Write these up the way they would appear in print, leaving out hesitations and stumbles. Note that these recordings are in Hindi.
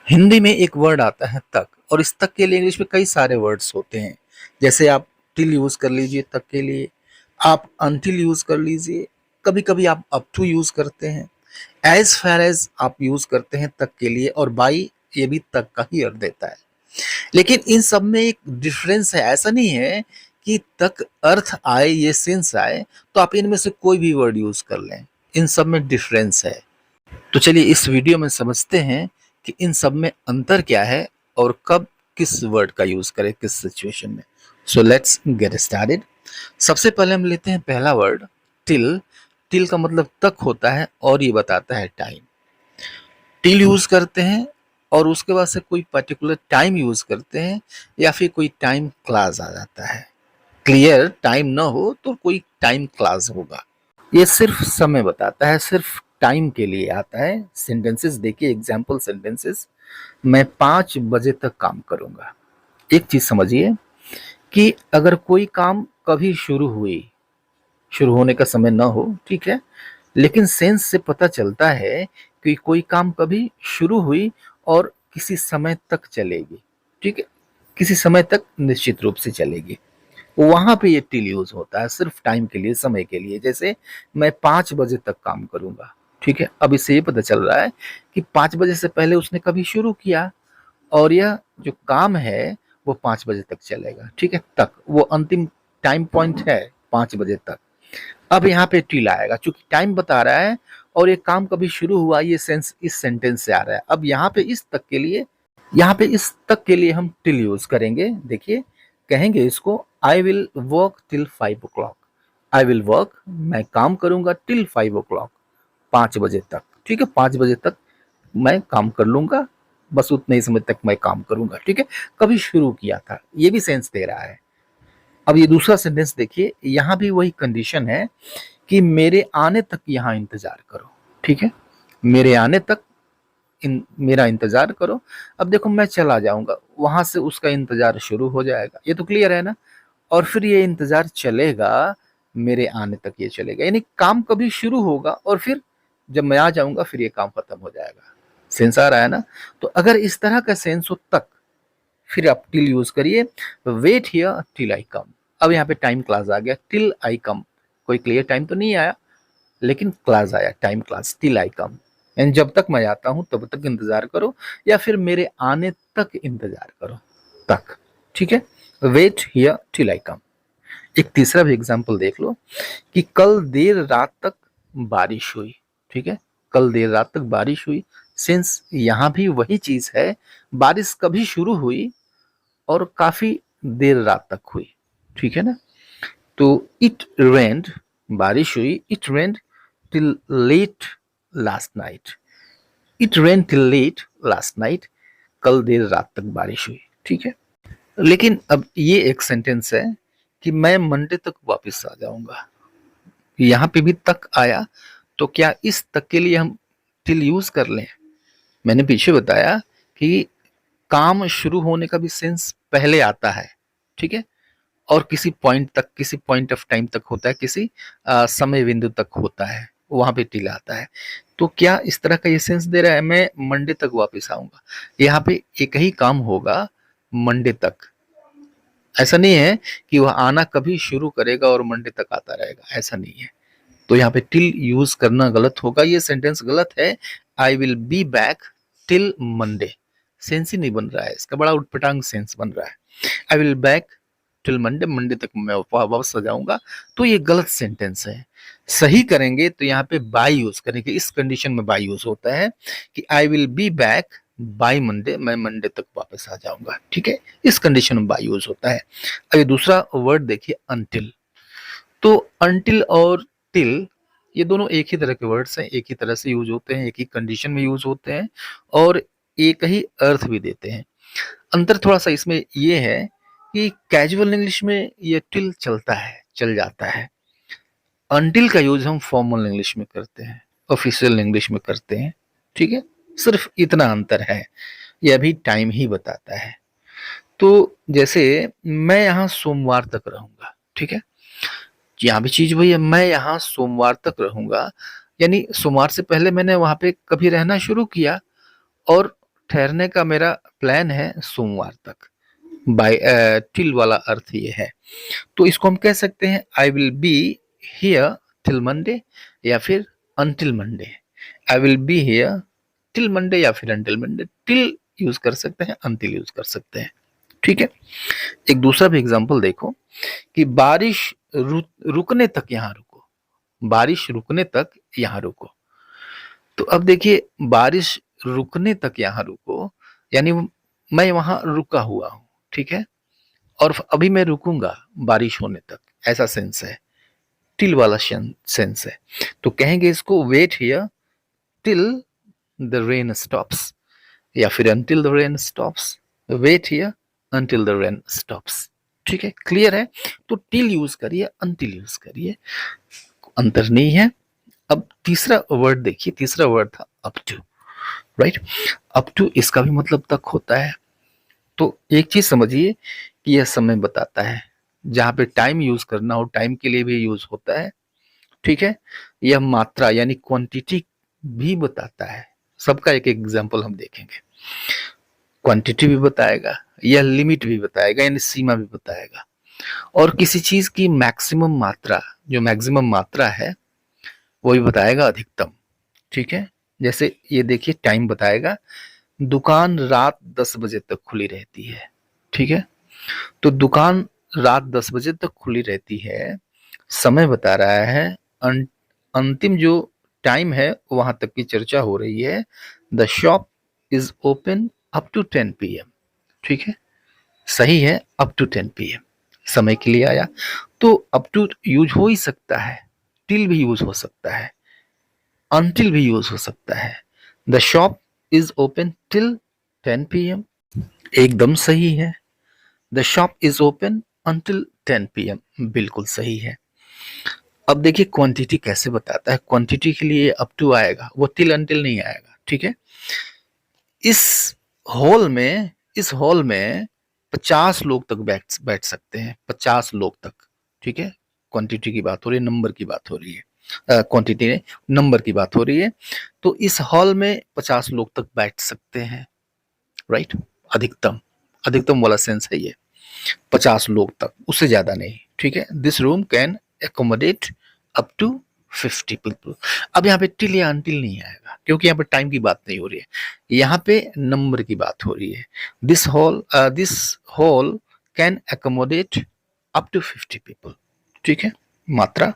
हिंदी में एक वर्ड आता है तक, और इस तक के लिए इंग्लिश में कई सारे वर्ड्स होते हैं। जैसे आप टिल यूज कर लीजिए तक के लिए, आप अनटिल यूज कर लीजिए, कभी कभी आप अप टू यूज करते हैं, एज फार एज आप यूज करते हैं तक के लिए, और बाई ये भी तक का ही अर्थ देता है। लेकिन इन सब में एक डिफरेंस है। ऐसा नहीं है कि तक अर्थ आए, ये सेंस आए तो आप इनमें से कोई भी वर्ड यूज कर लें। इन सब में डिफरेंस है। तो चलिए इस वीडियो में समझते हैं कि इन सब में अंतर क्या है और कब किस वर्ड का यूज करें किस सिचुएशन में। So let's get started. सबसे पहले हम लेते हैं पहला वर्ड टिल। टिल का मतलब तक होता है और ये बताता है टाइम। टिल यूज करते हैं और उसके बाद से कोई पर्टिकुलर टाइम यूज करते हैं या फिर कोई टाइम क्लास आ जाता है। क्लियर टाइम ना हो तो कोई टाइम क्लास होगा। ये सिर्फ समय बताता है, सिर्फ टाइम के लिए आता है। सेंटेंसेस देखिए, एग्जाम्पल सेंटेंसेस। मैं 5 बजे तक काम करूंगा। एक चीज समझिए कि अगर कोई काम कभी शुरू होने का समय ना हो, ठीक है, लेकिन सेंस से पता चलता है कि कोई काम कभी शुरू हुई और किसी समय तक चलेगी, ठीक है, किसी समय तक निश्चित रूप से चलेगी, वहां पे ये टिल यूज होता है सिर्फ टाइम के लिए, समय के लिए। जैसे मैं 5 बजे तक काम करूंगा, ठीक है, अब इससे ये पता चल रहा है कि 5 बजे से पहले उसने कभी शुरू किया और यह जो काम है वो 5 बजे तक चलेगा, ठीक है। तक वो अंतिम टाइम पॉइंट है, 5 बजे तक। अब यहाँ पे टिल आएगा क्योंकि टाइम बता रहा है और ये काम कभी शुरू हुआ, ये सेंस इस सेंटेंस से आ रहा है। अब यहाँ पे इस तक के लिए, यहाँ पे इस तक के लिए हम टिल यूज करेंगे। देखिए, कहेंगे इसको I will work till 5 o'clock। I will work, मैं काम करूंगा, टिल 5 o'clock, 5 बजे तक, ठीक है। 5 बजे तक मैं काम कर लूंगा, बस उतने ही समय तक मैं काम करूंगा, ठीक है। कभी शुरू किया था, ये भी सेंस दे रहा है। अब ये दूसरा सेंटेंस देखिए, यहाँ भी वही कंडीशन है कि मेरे आने तक यहाँ इंतजार करो, ठीक है। मेरे आने तक मेरा इंतजार करो। अब देखो मैं चला जाऊंगा, वहां से उसका इंतजार शुरू हो जाएगा, ये तो क्लियर है ना। और फिर ये इंतजार चलेगा, मेरे आने तक ये चलेगा, यानी काम कभी शुरू होगा और फिर जब मैं आ जाऊंगा फिर ये काम खत्म हो जाएगा। सेंस आ रहा है ना। तो अगर इस तरह का सेंस हो तक, फिर आप टिल यूज करिए। वेट हियर टिल आई कम। अब यहाँ पे टाइम क्लास आ गया, टिल आई कम। कोई क्लियर टाइम तो नहीं आया, लेकिन क्लास आया, time class, till I come. And जब तक मैं आता हूं तब तक इंतजार करो, या फिर मेरे आने तक इंतजार करो, तक, ठीक है। वेट हियर टिल आई कम। एक तीसरा भी एग्जाम्पल देख लो कि कल देर रात तक बारिश हुई, ठीक है। कल देर रात तक बारिश हुई, सिंस यहां भी वही चीज है, बारिश कभी शुरू हुई और काफी देर रात तक हुई, ठीक है ना। तो इट रेंड, बारिश हुई, it rained till late last night. It rain till late last night, कल देर रात तक बारिश हुई, ठीक है। लेकिन अब ये एक सेंटेंस है कि मैं मंडे तक वापस आ जाऊंगा। यहाँ पे भी तक आया, तो क्या इस तक के लिए हम टिल यूज कर लें? मैंने पीछे बताया कि काम शुरू होने का भी सेंस पहले आता है, ठीक है, और किसी पॉइंट तक, किसी पॉइंट ऑफ टाइम तक होता है, किसी समय बिंदु तक होता है, वहां पे टिल आता है। तो क्या इस तरह का ये सेंस दे रहा है मैं मंडे तक वापस आऊंगा? यहाँ पे एक ही काम होगा, मंडे तक। ऐसा नहीं है कि वह आना कभी शुरू करेगा और मंडे तक आता रहेगा, ऐसा नहीं है। तो यहाँ पे टिल यूज करना गलत होगा, ये सेंटेंस गलत है। I will be back till Monday, sense ही नहीं बन रहा है इसका, बड़ा उटपटांग सेंस बन रहा है। I will back till Monday, Monday तक मैं वापस आ जाऊंगा, तो ये गलत सेंटेंस है। सही करेंगे तो यहाँ पे बाय यूज करेंगे। इस कंडीशन में बाय यूज होता है कि आई will be back by Monday, मैं मंडे तक वापस आ जाऊंगा, ठीक है। इस कंडीशन में बाय यूज होता है। अब ये दूसरा वर्ड देखिए, अनटिल। तो अनटिल और टिल, ये दोनों एक ही तरह के वर्ड्स हैं, एक ही तरह से यूज होते हैं, एक ही कंडीशन में यूज होते हैं और एक ही अर्थ भी देते हैं। अंतर थोड़ा सा इसमें ये है कि कैजुअल इंग्लिश में ये टिल चलता है, चल जाता है। अनटिल का यूज हम फॉर्मल इंग्लिश में करते हैं, ऑफिशियल इंग्लिश में करते हैं, ठीक है। सिर्फ इतना अंतर है, यह भी टाइम ही बताता है। तो जैसे मैं यहाँ सोमवार तक रहूंगा, ठीक है, यहाँ भी चीज वही है, मैं यहाँ सोमवार तक रहूंगा, यानी सोमवार से पहले मैंने वहां पे कभी रहना शुरू किया और ठहरने का मेरा प्लान है सोमवार तक। बाय टिल वाला अर्थ ये है। तो इसको हम कह सकते हैं आई will be here till Monday या फिर until Monday. I will be here till Monday या फिर अनटिल मंडे। टिल यूज कर सकते हैं, अनटिल यूज कर सकते हैं। ठीक है। एक दूसरा भी एग्जांपल देखो कि बारिश रुकने तक यहाँ रुको। बारिश रुकने तक यहाँ रुको। तो अब देखिए बारिश रुकने तक यहाँ रुको, यानी मैं वहां रुका हुआ हूं। ठीक है। और अभी मैं रुकूंगा बारिश होने तक, ऐसा सेंस है। टिल वाला सेंस है। तो कहेंगे इसको wait here till the rain stops या फिर until the rain stops. Wait here until the rain stops. ठीक है, क्लियर है। तो टिल यूज करिए, अनटिल यूज करिए, अंतर नहीं है। अब तीसरा वर्ड देखिए, तीसरा वर्ड था up to. Right, up to इसका भी मतलब तक होता है। तो एक चीज समझिए कि यह समय बताता है। जहां पे टाइम यूज करना हो, टाइम के लिए भी यूज होता है। ठीक है। यह मात्रा यानी क्वांटिटी भी बताता है। सबका एक एग्जांपल हम देखेंगे। क्वांटिटी भी बताएगा, यह लिमिट भी बताएगा यानी सीमा भी बताएगा। और किसी चीज की मैक्सिमम मात्रा, जो मैक्सिमम मात्रा है वो भी बताएगा अधिकतम। ठीक है। जैसे ये देखिए टाइम बताएगा, दुकान रात 10 बजे तक खुली रहती है। ठीक है। तो दुकान रात 10 बजे तक खुली रहती है, समय बता रहा है। अंतिम जो टाइम है वहां तक की चर्चा हो रही है। The shop is open up to 10 PM। ठीक है, सही है, अप टू 10 PM समय के लिए आया। तो अप टू यूज हो ही सकता है, टिल भी यूज हो सकता है, अनटिल भी यूज हो सकता है। The shop is open till 10 PM एकदम सही है। The shop is open until 10 PM बिल्कुल सही है। अब देखिए क्वांटिटी कैसे बताता है। क्वांटिटी के लिए अप टू आएगा, वो टिल अंटिल नहीं आएगा। ठीक है। इस इस हॉल में 50 लोग तक बैठ बैठ सकते हैं, 50 लोग तक। ठीक है। क्वांटिटी की बात हो रही है, नंबर की बात हो रही है। क्वांटिटी ने नंबर की बात हो रही है। तो इस हॉल में 50 लोग तक बैठ सकते हैं। राइट, अधिकतम, अधिकतम वाला सेंस है ये। 50 लोग तक, उससे ज्यादा नहीं। ठीक है। This room can accommodate up to 50 people. अब यहाँ पे टिल या अनटिल नहीं आएगा, क्योंकि यहाँ पे टाइम की बात नहीं हो रही है, यहाँ पे नंबर की बात हो रही है। This hall can accommodate up to 50 people. ठीक है। मात्रा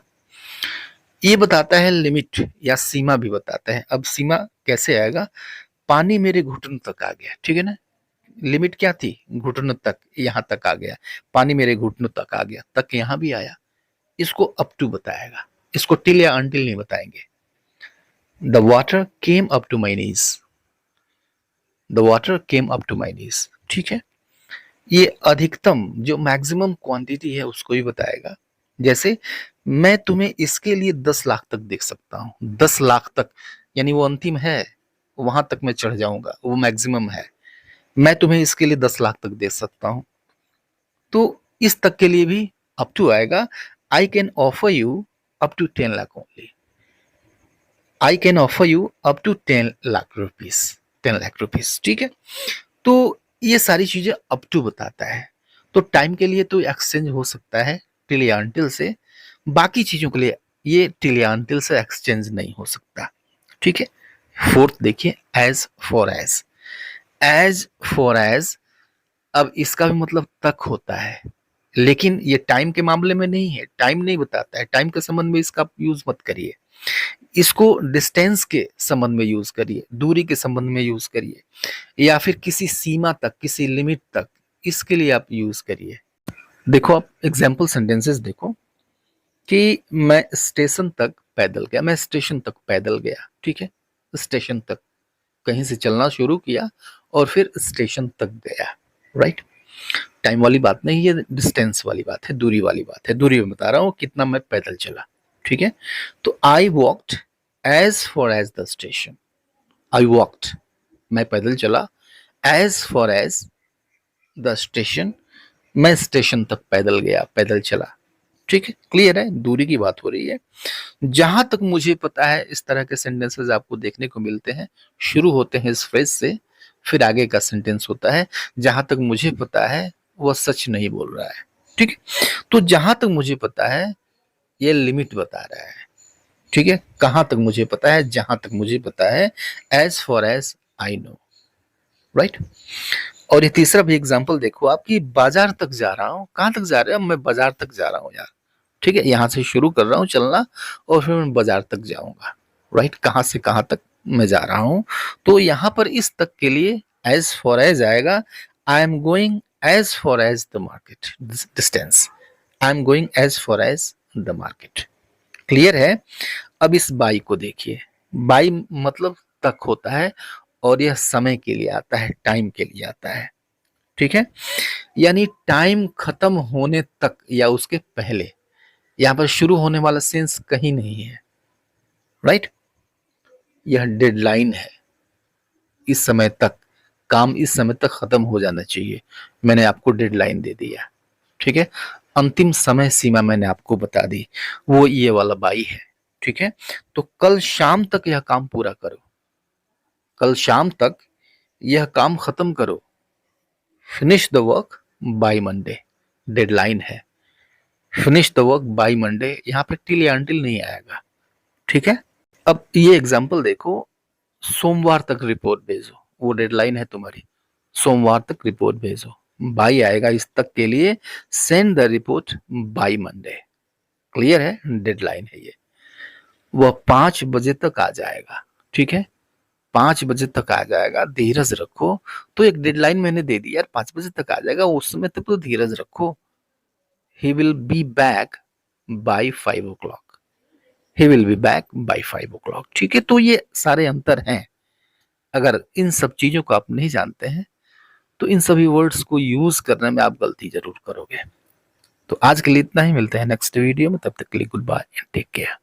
ये बताता है, लिमिट या सीमा भी बताता है। अब सीमा कैसे आएगा? पानी मेरे घुटन तक आ गया। ठीक है ना। लिमिट क्या थी? घुटनों तक, यहां तक आ गया। पानी मेरे घुटनों तक आ गया, तक यहां भी आया। इसको अप टू बताएगा, इसको टिल या अनटिल नहीं बताएंगे। The water came up to my knees. The water came up to my knees. ठीक है। ये अधिकतम जो मैक्सिमम क्वांटिटी है उसको ही बताएगा। जैसे मैं तुम्हें इसके लिए 10 लाख तक देख सकता हूं। 10 लाख तक यानी वो अंतिम है, वहां तक मैं चढ़ जाऊंगा, वो मैक्सिमम है। मैं तुम्हें इसके लिए 10 लाख तक दे सकता हूं। तो इस तक के लिए भी अप टू आएगा। I can offer you up to 10 lakh only. I can offer you up to 10 lakh rupees. 10 lakh rupees. ठीक है। तो ये सारी चीजें अप टू बताता है। तो टाइम के लिए तो एक्सचेंज हो सकता है टिल या अनटिल से, बाकी चीजों के लिए ये टिल या अनटिल से एक्सचेंज नहीं हो सकता। ठीक है। फोर्थ देखिए, as far as. As far as, अब इसका भी मतलब तक होता है, लेकिन ये टाइम के मामले में नहीं है। टाइम नहीं बताता है, टाइम के संबंध में इसका यूज मत करिए। इसको डिस्टेंस के संबंध में यूज करिए, दूरी के संबंध में यूज करिए, या फिर किसी सीमा तक, किसी लिमिट तक, इसके लिए आप यूज करिए। देखो आप एग्जाम्पल सेंटेंसेस देखो कि मैं स्टेशन तक पैदल गया। मैं स्टेशन तक पैदल गया। ठीक है। स्टेशन तक, कहीं से चलना शुरू किया और फिर स्टेशन तक गया। राइट। टाइम वाली बात नहीं, ये डिस्टेंस वाली बात है, दूरी वाली बात है। दूरी में बता रहा हूँ कितना मैं पैदल चला। ठीक है। तो I walked as far as the station. I walked, मैं पैदल चला, as far as the station, मैं स्टेशन तक पैदल गया, पैदल चला। ठीक है, क्लियर है, दूरी की बात हो रही है। जहां तक मुझे पता है इस तरह के सेंटेंसेस आपको देखने को मिलते हैं, शुरू होते हैं इस फ्रेज से, फिर आगे का सेंटेंस होता है जहां तक मुझे पता है वह सच नहीं बोल रहा है। ठीक है, तो जहां तक मुझे पता है ये लिमिट बता रहा है। ठीक है, कहां तक मुझे पता है, जहां तक मुझे पता है, as far as I know, right. और ये तीसरा भी एग्जांपल देखो आपकी, बाजार तक जा रहा हूँ, कहां तक जा रहे हो, मैं बाजार तक जा रहा हूँ यार। ठीक है, यहां से शुरू कर रहा हूँ चलना और फिर मैं बाजार तक जाऊंगा, राइट। कहां से कहां तक मैं जा रहा हूं, तो यहां पर इस तक के लिए एज फॉर एज आएगा, I am going as far as the market distance, I am going as far as the market. Clear है। अब इस बाई को देखिए, बाई मतलब तक होता है और यह समय के लिए आता है, टाइम के लिए आता है। ठीक है, यानी टाइम खत्म होने तक या उसके पहले, यहां पर शुरू होने वाला सेंस कहीं नहीं है, राइट। यह डेडलाइन है, इस समय तक काम, इस समय तक खत्म हो जाना चाहिए, मैंने आपको डेडलाइन दे दिया। ठीक है, अंतिम समय सीमा मैंने आपको बता दी, वो ये वाला बाई है। ठीक है, तो कल शाम तक यह काम पूरा करो, कल शाम तक यह काम खत्म करो, finish the work by Monday, deadline है। Finish the work by Monday, यहाँ पे टिल या अनटिल नहीं आएगा। ठीक है, अब ये एग्जांपल देखो, सोमवार तक रिपोर्ट भेजो, वो डेडलाइन है तुम्हारी, सोमवार तक रिपोर्ट भेजो, बाई आएगा इस तक के लिए, send the report by Monday. Clear है, डेडलाइन है ये। वह 5 बजे तक आ जाएगा। ठीक है, 5 बजे तक आ जाएगा, धीरज रखो। तो एक डेडलाइन मैंने दे दी यार, 5 बजे तक आ जाएगा, उस समय तक तो धीरज रखो। He will be back by 5 o'clock, he will be back by 5 o'clock। ठीक है, तो ये सारे अंतर हैं। अगर इन सब चीजों को आप नहीं जानते हैं तो इन सभी वर्ड्स को यूज करने में आप गलती जरूर करोगे। तो आज के लिए इतना ही, मिलते हैं नेक्स्ट वीडियो में, तब तक के लिए goodbye and take care.